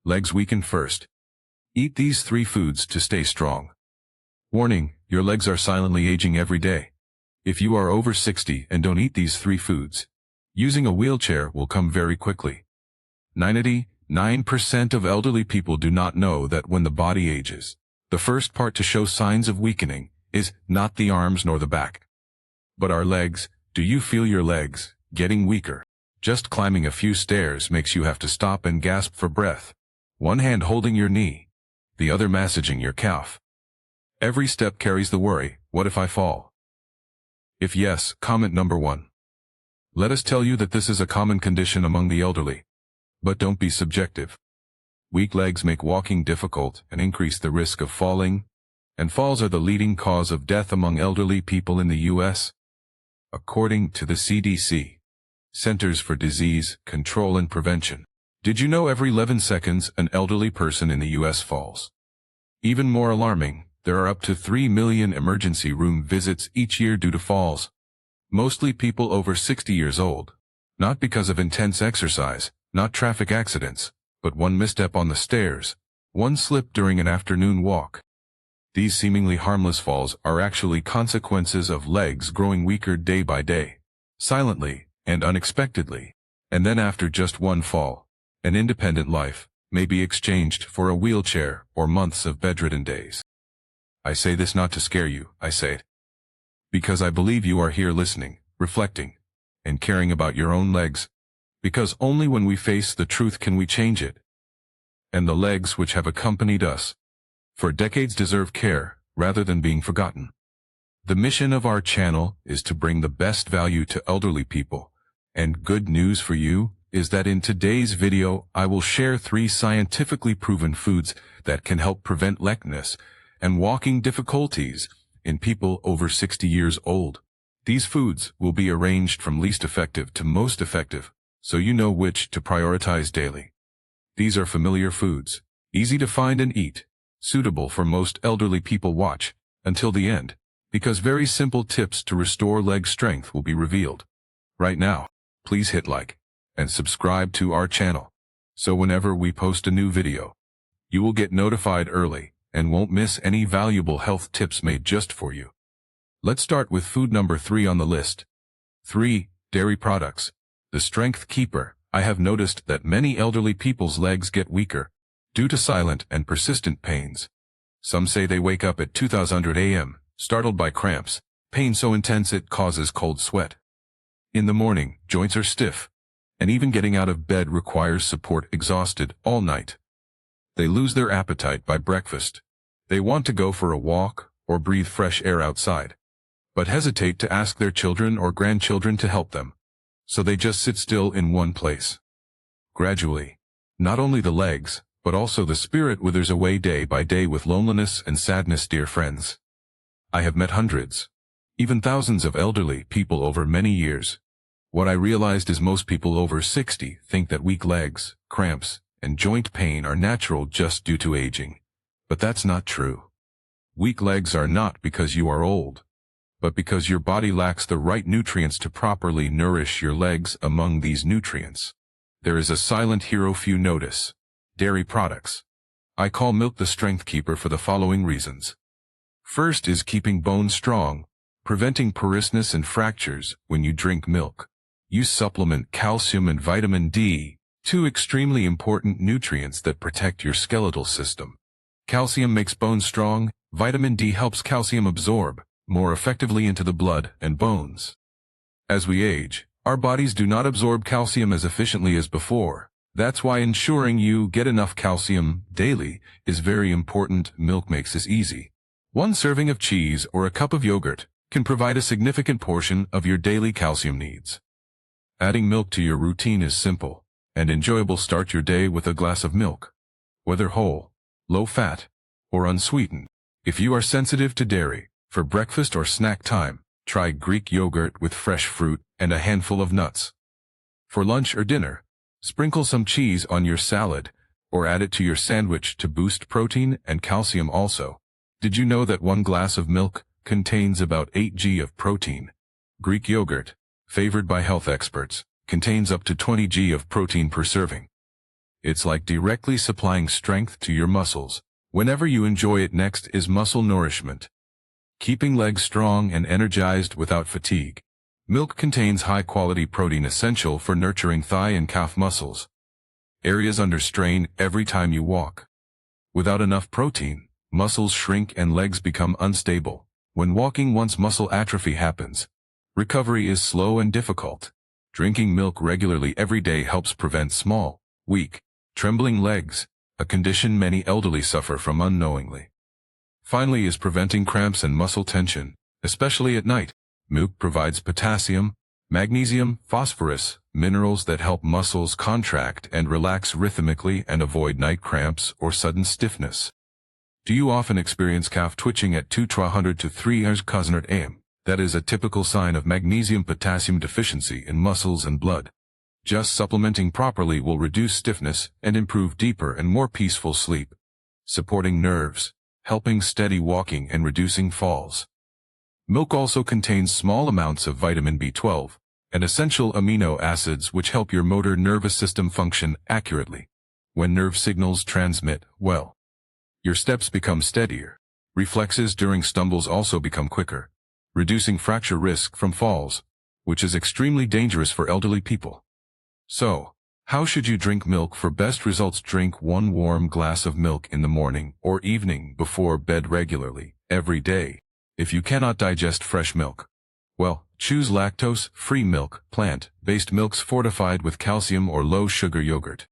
Legs weaken first. Eat these 3 foods to stay strong. Warning, your legs are silently aging every day. If you are over 60 and don't eat these 3 foods, using a wheelchair will come very quickly. 99% of elderly people do not know that when the body ages, the first part to show signs of weakening is not the arms nor the back, but our legs. Do you feel your legs getting weaker? Just climbing a few stairs makes you have to stop and gasp for breath. One hand holding your knee, the other massaging your calf. Every step carries the worry, what if I fall? If yes, comment number 1. Let us tell you that this is a common condition among the elderly. But don't be subjective. Weak legs make walking difficult and increase the risk of falling, and falls are the leading cause of death among elderly people in the U.S. According to the CDC, Centers for Disease Control and Prevention. Did you know every 11 seconds an elderly person in the U.S. falls? Even more alarming, there are up to 3 million emergency room visits each year due to falls. Mostly people over 60 years old. Not because of intense exercise, not traffic accidents, but one misstep on the stairs, one slip during an afternoon walk. These seemingly harmless falls are actually consequences of legs growing weaker day by day, silently and unexpectedly. And then after just one fall, an independent life may be exchanged for a wheelchair or months of bedridden days. I say this not to scare you, I say it because I believe you are here listening, reflecting, and caring about your own legs, because only when we face the truth can we change it. And the legs which have accompanied us for decades deserve care, rather than being forgotten. The mission of our channel is to bring the best value to elderly people, and good news for you is that in today's video I will share 3 scientifically proven foods that can help prevent lateness and walking difficulties in people over 60 years old. These foods will be arranged from least effective to most effective, so you know which to prioritize daily. These are familiar foods, easy to find and eat, suitable for most elderly people. Watch until the end, because very simple tips to restore leg strength will be revealed. Right now, please hit like and subscribe to our channel, so whenever we post a new video, you will get notified early and won't miss any valuable health tips made just for you. Let's start with food number 3 on the list. 3. Dairy products. The strength keeper. I have noticed that many elderly people's legs get weaker due to silent and persistent pains. Some say they wake up at 2000 a.m., startled by cramps, pain so intense it causes cold sweat. In the morning, joints are stiff, and even getting out of bed requires support, exhausted all night. They lose their appetite by breakfast. They want to go for a walk or breathe fresh air outside, but hesitate to ask their children or grandchildren to help them. So they just sit still in one place. Gradually, not only the legs, but also the spirit withers away day by day with loneliness and sadness, dear friends. I have met hundreds, even thousands of elderly people over many years. What I realized is most people over 60 think that weak legs, cramps, and joint pain are natural just due to aging. But that's not true. Weak legs are not because you are old, but because your body lacks the right nutrients to properly nourish your legs. Among these nutrients, there is a silent hero few notice: dairy products. I call milk the strength keeper for the following reasons. First is keeping bones strong, preventing porousness and fractures when you drink milk. You supplement calcium and vitamin D, 2 extremely important nutrients that protect your skeletal system. Calcium makes bones strong, vitamin D helps calcium absorb more effectively into the blood and bones. As we age, our bodies do not absorb calcium as efficiently as before. That's why ensuring you get enough calcium daily is very important. Milk makes this easy. 1 serving of cheese or a cup of yogurt can provide a significant portion of your daily calcium needs. Adding milk to your routine is simple and enjoyable. Start your day with a glass of milk, whether whole, low-fat, or unsweetened. If you are sensitive to dairy, for breakfast or snack time, try Greek yogurt with fresh fruit and a handful of nuts. For lunch or dinner, sprinkle some cheese on your salad, or add it to your sandwich to boost protein and calcium also. Did you know that 1 glass of milk contains about 8 g of protein? Greek yogurt, favored by health experts, contains up to 20 g of protein per serving. It's like directly supplying strength to your muscles. Whenever you enjoy it. Next is muscle nourishment. Keeping legs strong and energized without fatigue. Milk contains high-quality protein essential for nurturing thigh and calf muscles, areas under strain every time you walk. Without enough protein, muscles shrink and legs become unstable. When walking, once muscle atrophy happens, recovery is slow and difficult. Drinking milk regularly every day helps prevent small, weak, trembling legs, a condition many elderly suffer from unknowingly. Finally is preventing cramps and muscle tension, especially at night. Milk provides potassium, magnesium, phosphorus, minerals that help muscles contract and relax rhythmically and avoid night cramps or sudden stiffness. Do you often experience calf twitching at 200 to 300 am? That is a typical sign of magnesium-potassium deficiency in muscles and blood. Just supplementing properly will reduce stiffness and improve deeper and more peaceful sleep. Supporting nerves, helping steady walking and reducing falls. Milk also contains small amounts of vitamin B12 and essential amino acids which help your motor nervous system function accurately. When nerve signals transmit well, your steps become steadier. Reflexes during stumbles also become quicker, reducing fracture risk from falls, which is extremely dangerous for elderly people. So, how should you drink milk for best results? Drink 1 warm glass of milk in the morning or evening before bed regularly, every day. If you cannot digest fresh milk, well, choose lactose-free milk, plant-based milks fortified with calcium or low-sugar yogurt.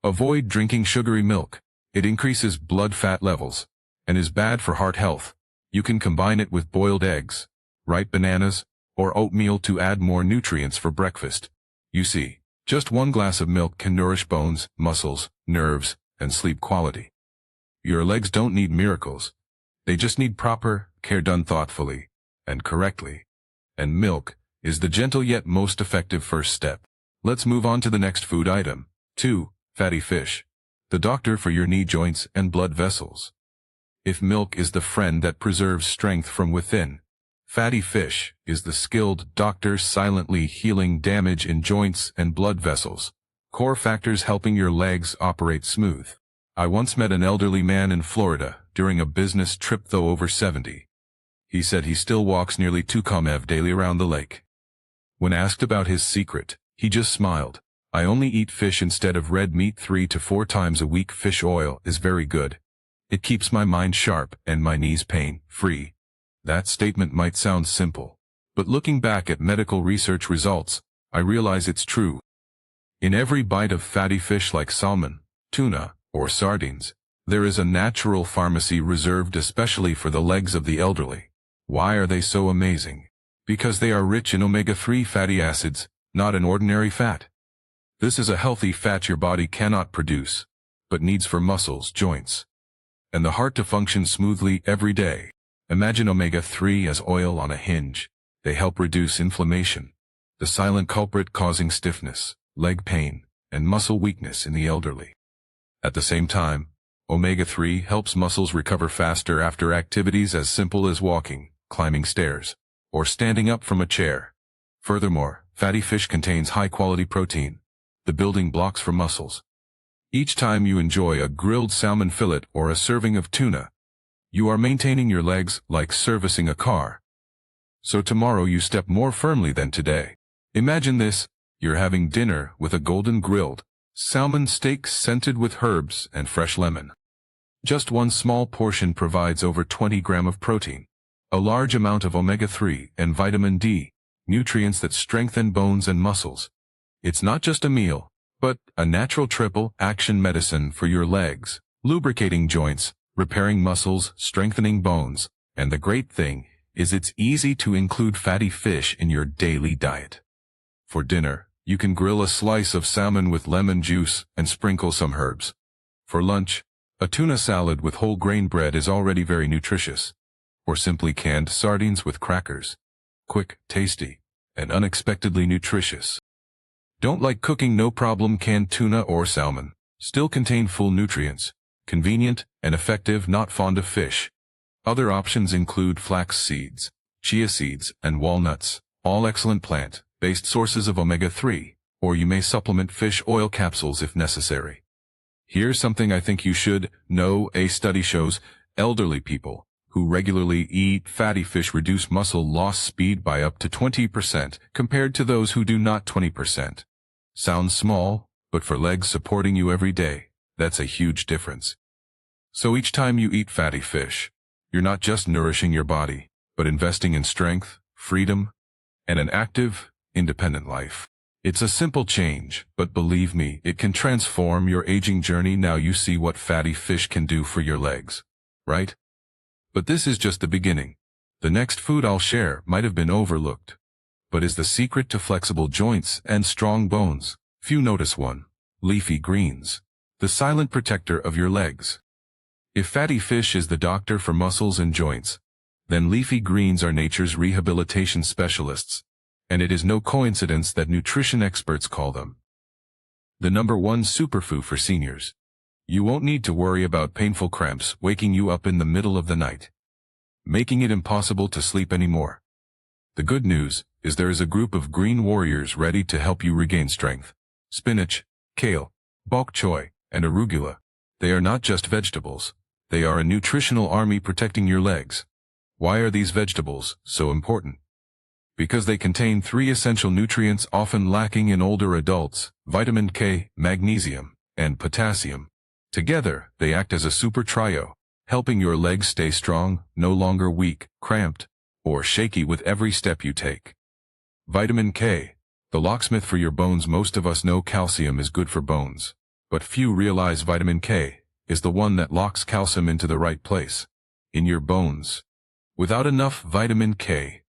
Avoid drinking sugary milk. It increases blood fat levels and is bad for heart health. You can combine it with boiled eggs, ripe bananas, or oatmeal to add more nutrients for breakfast. You see, just 1 glass of milk can nourish bones, muscles, nerves, and sleep quality. Your legs don't need miracles. They just need proper care done thoughtfully and correctly. And milk is the gentle yet most effective first step. Let's move on to the next food item. 2. Fatty fish. The doctor for your knee joints and blood vessels. If milk is the friend that preserves strength from within, fatty fish is the skilled doctor silently healing damage in joints and blood vessels. Core factors helping your legs operate smooth. I once met an elderly man in Florida during a business trip, though over 70. He said he still walks nearly 2 km daily around the lake. When asked about his secret, he just smiled. I only eat fish instead of red meat 3 to 4 times a week. Fish oil is very good. It keeps my mind sharp and my knees pain-free. That statement might sound simple, but looking back at medical research results, I realize it's true. In every bite of fatty fish like salmon, tuna, or sardines, there is a natural pharmacy reserved especially for the legs of the elderly. Why are they so amazing? Because they are rich in omega-3 fatty acids, not an ordinary fat. This is a healthy fat your body cannot produce, but needs for muscles, joints, and the heart to function smoothly every day. Imagine omega-3 as oil on a hinge. They help reduce inflammation, the silent culprit causing stiffness, leg pain, and muscle weakness in the elderly. At the same time, omega-3 helps muscles recover faster after activities as simple as walking, climbing stairs, or standing up from a chair. Furthermore, fatty fish contains high-quality protein, the building blocks for muscles. Each time you enjoy a grilled salmon fillet or a serving of tuna, you are maintaining your legs like servicing a car. So tomorrow you step more firmly than today. Imagine this, you're having dinner with a golden grilled salmon steak scented with herbs and fresh lemon. Just 1 small portion provides over 20 grams of protein, a large amount of omega-3 and vitamin D, nutrients that strengthen bones and muscles. It's not just a meal, but a natural triple-action medicine for your legs, lubricating joints, repairing muscles, strengthening bones, and the great thing is it's easy to include fatty fish in your daily diet. For dinner, you can grill a slice of salmon with lemon juice and sprinkle some herbs. For lunch, a tuna salad with whole grain bread is already very nutritious, or simply canned sardines with crackers. Quick, tasty, and unexpectedly nutritious. Don't like cooking? No problem. Canned tuna or salmon still contain full nutrients, convenient and effective. Not fond of fish? Other options include flax seeds, chia seeds, and walnuts, all excellent plant-based sources of omega-3, or you may supplement fish oil capsules if necessary. Here's something I think you should know. A study shows elderly people who regularly eat fatty fish reduce muscle loss speed by up to 20% compared to those who do not. 20%. Sounds small, but for legs supporting you every day, that's a huge difference. So each time you eat fatty fish, you're not just nourishing your body, but investing in strength, freedom, and an active, independent life. It's a simple change, but believe me, it can transform your aging journey. Now you see what fatty fish can do for your legs, right? But this is just the beginning. The next food I'll share might have been overlooked, but is the secret to flexible joints and strong bones. Few notice one. Leafy greens. The silent protector of your legs. If fatty fish is the doctor for muscles and joints, then leafy greens are nature's rehabilitation specialists. And it is no coincidence that nutrition experts call them the #1 superfood for seniors. You won't need to worry about painful cramps waking you up in the middle of the night, making it impossible to sleep anymore. The good news is there is a group of green warriors ready to help you regain strength. Spinach, kale, bok choy, and arugula. They are not just vegetables. They are a nutritional army protecting your legs. Why are these vegetables so important? Because they contain 3 essential nutrients often lacking in older adults: vitamin K, magnesium, and potassium. Together, they act as a super trio, helping your legs stay strong, no longer weak, cramped, or shaky with every step you take. Vitamin K, the locksmith for your bones. Most of us know calcium is good for bones, but few realize vitamin K is the one that locks calcium into the right place, in your bones. Without enough vitamin K,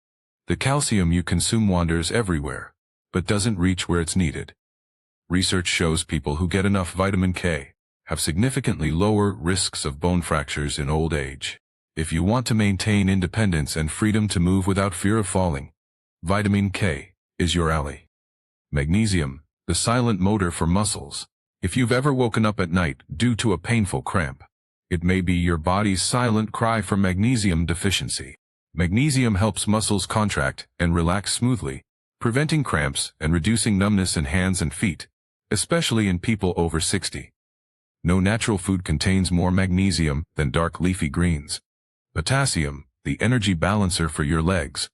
the calcium you consume wanders everywhere, but doesn't reach where it's needed. Research shows people who get enough vitamin K have significantly lower risks of bone fractures in old age. If you want to maintain independence and freedom to move without fear of falling, vitamin K is your ally. Magnesium, the silent motor for muscles. If you've ever woken up at night due to a painful cramp, it may be your body's silent cry for magnesium deficiency. Magnesium helps muscles contract and relax smoothly, preventing cramps and reducing numbness in hands and feet, especially in people over 60. No natural food contains more magnesium than dark leafy greens. Potassium, the energy balancer for your legs.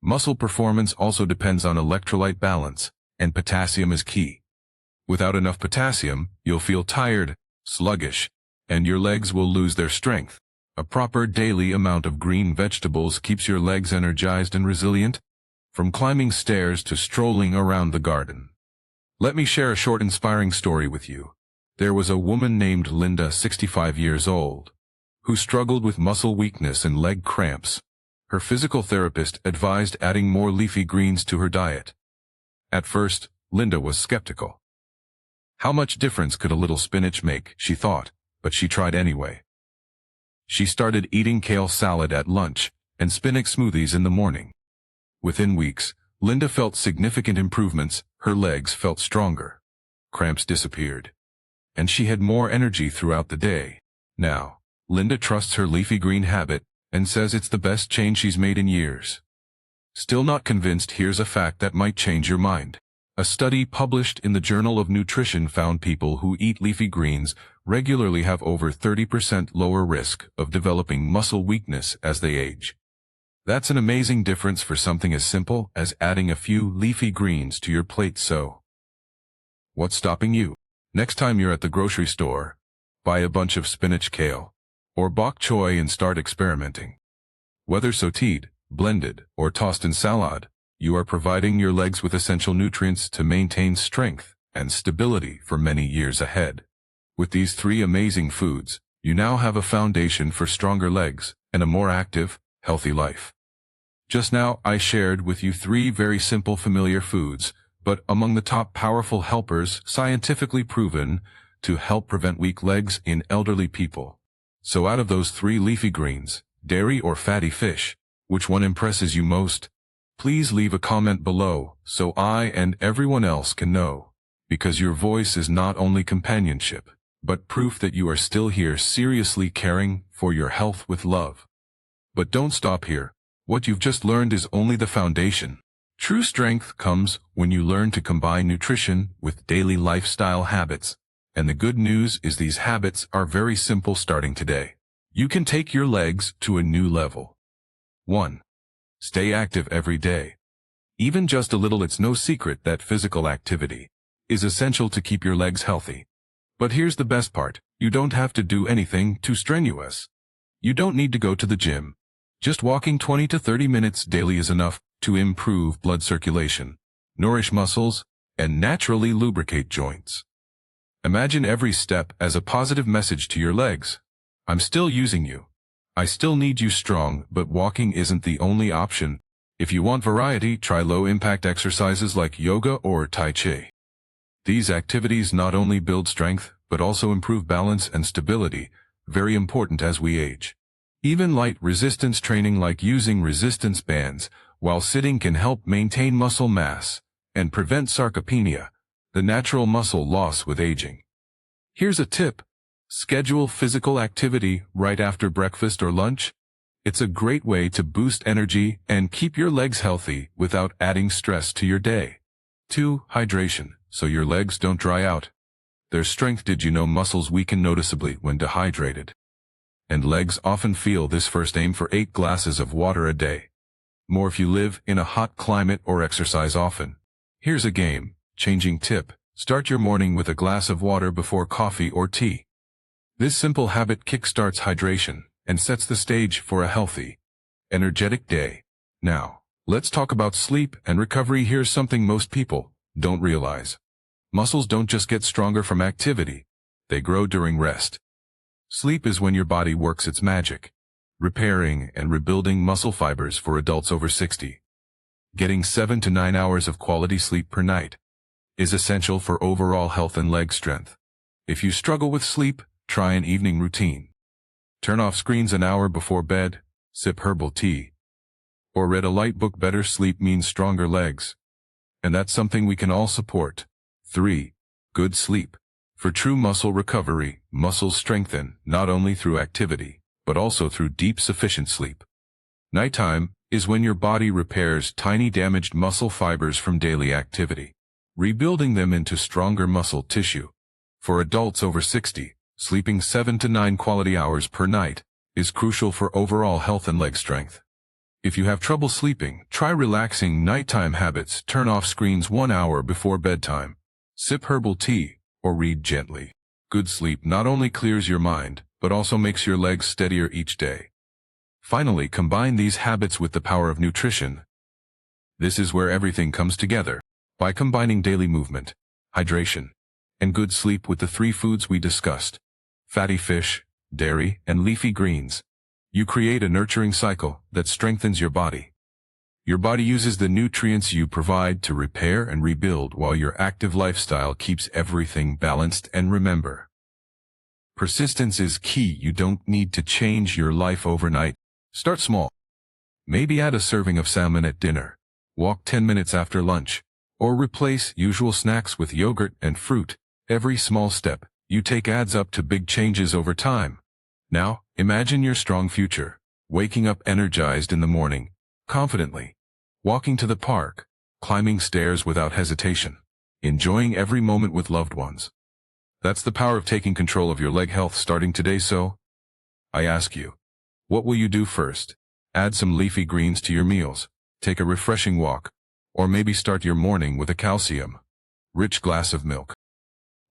Muscle performance also depends on electrolyte balance, and potassium is key. Without enough potassium, you'll feel tired, sluggish, and your legs will lose their strength. A proper daily amount of green vegetables keeps your legs energized and resilient, from climbing stairs to strolling around the garden. Let me share a short inspiring story with you. There was a woman named Linda, 65 years old, who struggled with muscle weakness and leg cramps. Her physical therapist advised adding more leafy greens to her diet. At first, Linda was skeptical. How much difference could a little spinach make, she thought, but she tried anyway. She started eating kale salad at lunch and spinach smoothies in the morning. Within weeks, Linda felt significant improvements. Her legs felt stronger. Cramps disappeared. And she had more energy throughout the day. Now, Linda trusts her leafy green habit and says it's the best change she's made in years. Still not convinced? Here's a fact that might change your mind. A study published in the Journal of Nutrition found people who eat leafy greens regularly have over 30% lower risk of developing muscle weakness as they age. That's an amazing difference for something as simple as adding a few leafy greens to your plate. So, what's stopping you? Next time you're at the grocery store, buy a bunch of spinach, kale, or bok choy and start experimenting. Whether sautéed, blended, or tossed in salad, you are providing your legs with essential nutrients to maintain strength and stability for many years ahead. With these 3 amazing foods, you now have a foundation for stronger legs and a more active, healthy life. Just now, I shared with you 3 very simple, familiar foods, but among the top powerful helpers scientifically proven to help prevent weak legs in elderly people. So out of those 3 leafy greens, dairy or fatty fish, which one impresses you most? Please leave a comment below so I and everyone else can know, because your voice is not only companionship, but proof that you are still here seriously caring for your health with love. But don't stop here. What you've just learned is only the foundation. True strength comes when you learn to combine nutrition with daily lifestyle habits And the good news is these habits are very simple starting today. You can take your legs to a new level. 1. Stay active every day. Even just a little. It's no secret that physical activity is essential to keep your legs healthy. But here's the best part. You don't have to do anything too strenuous. You don't need to go to the gym. Just walking 20 to 30 minutes daily is enough to improve blood circulation, nourish muscles, and naturally lubricate joints. Imagine every step as a positive message to your legs. I'm still using you. I still need you strong, but walking isn't the only option. If you want variety, try low-impact exercises like yoga or tai chi. These activities not only build strength, but also improve balance and stability, very important as we age. Even light resistance training like using resistance bands while sitting can help maintain muscle mass and prevent sarcopenia, the natural muscle loss with aging. Here's a tip. Schedule physical activity right after breakfast or lunch. It's a great way to boost energy and keep your legs healthy without adding stress to your day. 2. Hydration, so your legs don't dry out. Their strength. Did you know muscles weaken noticeably when dehydrated? And legs often feel this. First, aim for 8 glasses of water a day. More if you live in a hot climate or exercise often. Here's a game-changing tip. Start your morning with a glass of water before coffee or tea. This simple habit kickstarts hydration and sets the stage for a healthy, energetic day. Now, let's talk about sleep and recovery. Here's something most people don't realize. Muscles don't just get stronger from activity. They grow during rest. Sleep is when your body works its magic, repairing and rebuilding muscle fibers. For adults over 60, getting 7 to 9 hours of quality sleep per night is essential for overall health and leg strength. If you struggle with sleep, try an evening routine. Turn off screens an hour before bed, sip herbal tea, or read a light book. Better sleep means stronger legs. And that's something we can all support. 3. Good sleep. For true muscle recovery, muscles strengthen not only through activity, but also through deep sufficient sleep. Nighttime is when your body repairs tiny damaged muscle fibers from daily activity, rebuilding them into stronger muscle tissue. For adults over 60, sleeping 7 to 9 quality hours per night is crucial for overall health and leg strength. If you have trouble sleeping, try relaxing nighttime habits. Turn off screens 1 hour before bedtime, sip herbal tea, or read gently. Good sleep not only clears your mind, but also makes your legs steadier each day. Finally, combine these habits with the power of nutrition. This is where everything comes together. By combining daily movement, hydration, and good sleep with the 3 foods we discussed, fatty fish, dairy, and leafy greens, you create a nurturing cycle that strengthens your body. Your body uses the nutrients you provide to repair and rebuild, while your active lifestyle keeps everything balanced. And remember, persistence is key. You don't need to change your life overnight. Start small. Maybe add a serving of salmon at dinner, walk 10 minutes after lunch, or replace usual snacks with yogurt and fruit. Every small step you take adds up to big changes over time. Now, imagine your strong future, waking up energized in the morning, confidently, walking to the park, climbing stairs without hesitation, enjoying every moment with loved ones. That's the power of taking control of your leg health starting today. So, I ask you, what will you do first? Add some leafy greens to your meals, take a refreshing walk, or maybe start your morning with a calcium-rich glass of milk.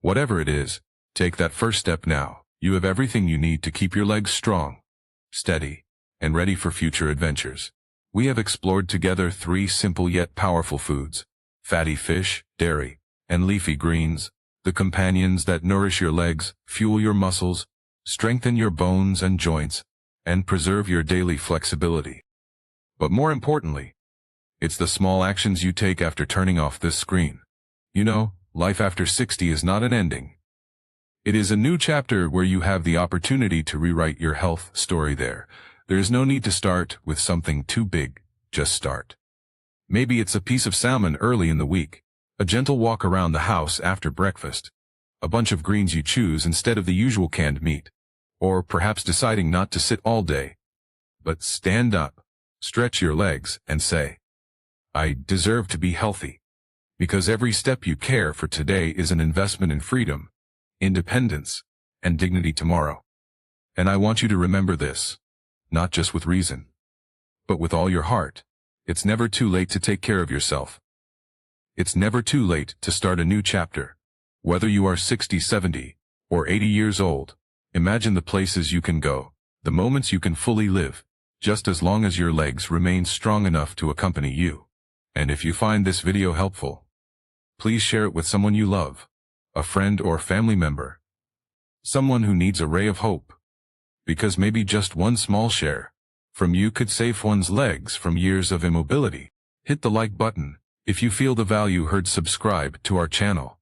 Whatever it is, take that first step now. You have everything you need to keep your legs strong, steady, and ready for future adventures. We have explored together 3 simple yet powerful foods: fatty fish, dairy, and leafy greens, the companions that nourish your legs, fuel your muscles, strengthen your bones and joints, and preserve your daily flexibility. But more importantly, it's the small actions you take after turning off this screen. You know, life after 60 is not an ending. It is a new chapter where you have the opportunity to rewrite your health story there. There is no need to start with something too big, just start. Maybe it's a piece of salmon early in the week, a gentle walk around the house after breakfast, a bunch of greens you choose instead of the usual canned meat, or perhaps deciding not to sit all day, but stand up, stretch your legs, and say, I deserve to be healthy. Because every step you care for today is an investment in freedom, independence, and dignity tomorrow. And I want you to remember this, not just with reason, but with all your heart. It's never too late to take care of yourself. It's never too late to start a new chapter. Whether you are 60, 70, or 80 years old, imagine the places you can go, the moments you can fully live, just as long as your legs remain strong enough to accompany you. And if you find this video helpful, please share it with someone you love, a friend or family member, someone who needs a ray of hope. Because maybe just one small share from you could save one's legs from years of immobility. Hit the like button if you feel the value heard. Subscribe to our channel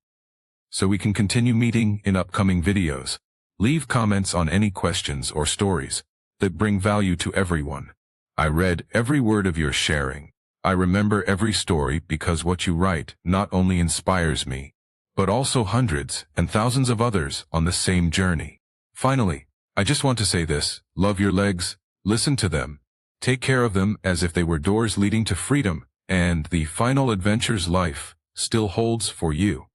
so we can continue meeting in upcoming videos. Leave comments on any questions or stories that bring value to everyone. I read every word of your sharing. I remember every story because what you write not only inspires me, but also hundreds and thousands of others on the same journey. Finally, I just want to say this: love your legs, listen to them, take care of them as if they were doors leading to freedom, and the final adventures life still holds for you.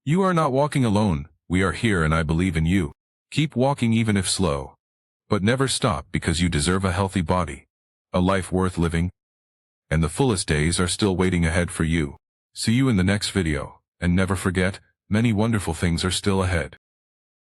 You are not walking alone. We are here, and I believe in you. Keep walking even if slow, but never stop, because you deserve a healthy body, a life worth living, and the fullest days are still waiting ahead for you. See you in the next video, and never forget, many wonderful things are still ahead.